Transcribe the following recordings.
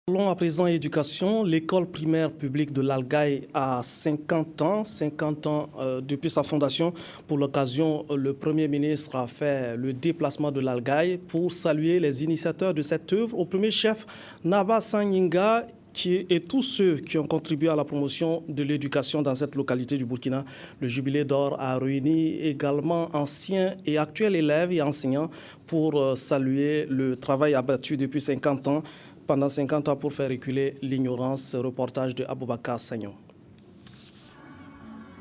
Parlons à présent éducation. L'école primaire publique de l'Algaï a 50 ans depuis sa fondation. Pour l'occasion, le Premier ministre a fait le déplacement de l'Algaï pour saluer les initiateurs de cette œuvre. Au premier chef, Naba Sanyinga et tous ceux qui ont contribué à la promotion de l'éducation dans cette localité du Burkina. Le Jubilé d'or a réuni également anciens et actuels élèves et enseignants pour saluer le travail abattu depuis 50 ans. Pendant 50 ans pour faire reculer l'ignorance. Reportage de Aboubakar Sagnon.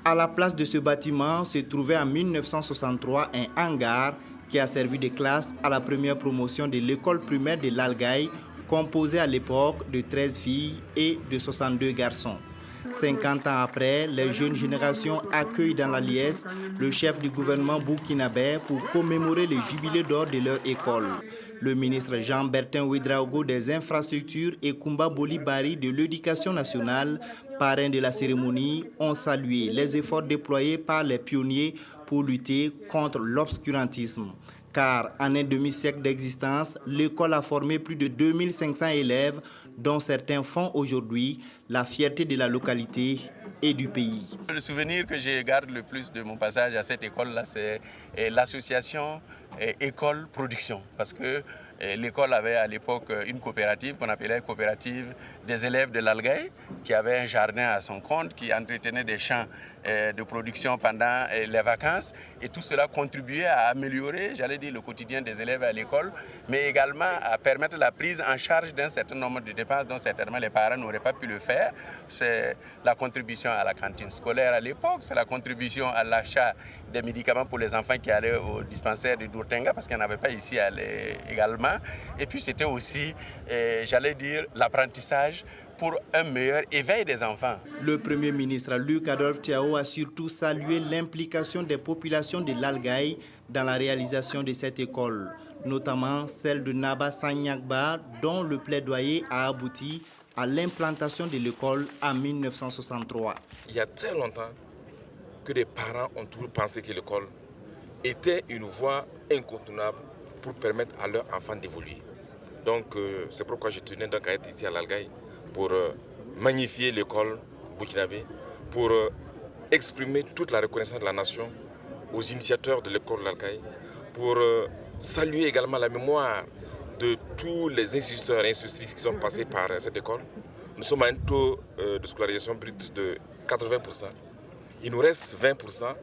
À la place de ce bâtiment se trouvait en 1963 un hangar qui a servi de classe à la première promotion de l'école primaire de l'Algaï, composée à l'époque de 13 filles et de 62 garçons. 50 ans après, les jeunes générations accueillent dans la liesse le chef du gouvernement burkinabé pour commémorer le jubilé d'or de leur école. Le ministre Jean-Bertin Ouédraogo des infrastructures et Koumba Bolibari de l'éducation nationale, parrain de la cérémonie, ont salué les efforts déployés par les pionniers pour lutter contre l'obscurantisme. Car en un demi-siècle d'existence, l'école a formé plus de 2500 élèves, dont certains font aujourd'hui la fierté de la localité et du pays. Le souvenir que je garde le plus de mon passage à cette école-là, c'est l'association École Production. Parce que l'école avait à l'époque une coopérative qu'on appelait coopérative des élèves de l'Algaï, qui avait un jardin à son compte, qui entretenait des champs de production pendant les vacances. Et tout cela contribuait à améliorer, j'allais dire, le quotidien des élèves à l'école, mais également à permettre la prise en charge d'un certain nombre de dépenses dont certainement les parents n'auraient pas pu le faire. C'est la contribution à la cantine scolaire à l'époque, c'est la contribution à l'achat des médicaments pour les enfants qui allaient au dispensaire de Dourtenga, parce qu'il n'y en avait pas ici également. Et puis c'était aussi, j'allais dire, l'apprentissage pour un meilleur éveil des enfants. Le Premier ministre Luc Adolphe Tiao a surtout salué l'implication des populations de l'Algaï dans la réalisation de cette école, notamment celle de Naba Sanyagba, dont le plaidoyer a abouti à l'implantation de l'école en 1963. Il y a très longtemps que des parents ont toujours pensé que l'école était une voie incontournable pour permettre à leurs enfants d'évoluer. Donc c'est pourquoi je tenais donc à être ici à l'Algaï pour magnifier l'école burkinabé, pour exprimer toute la reconnaissance de la nation aux initiateurs de l'école de l'Algaï, pour saluer également la mémoire de tous les instituteurs et institutrices qui sont passés par cette école. Nous sommes à un taux de scolarisation brute de 80%. Il nous reste 20%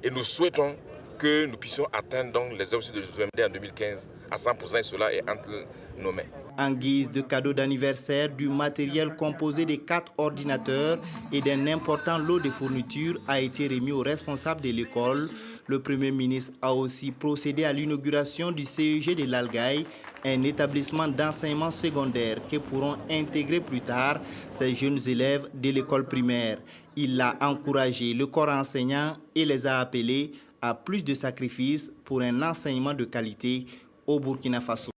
et nous souhaitons que nous puissions atteindre donc les objectifs de l'OMD en 2015 à 100%, et cela est entre nos mains. En guise de cadeau d'anniversaire, du matériel composé de 4 ordinateurs et d'un important lot de fournitures a été remis aux responsables de l'école. Le Premier ministre a aussi procédé à l'inauguration du CEG de l'Algaï, un établissement d'enseignement secondaire que pourront intégrer plus tard ces jeunes élèves de l'école primaire. Il a encouragé le corps enseignant et les a appelés à plus de sacrifices pour un enseignement de qualité au Burkina Faso.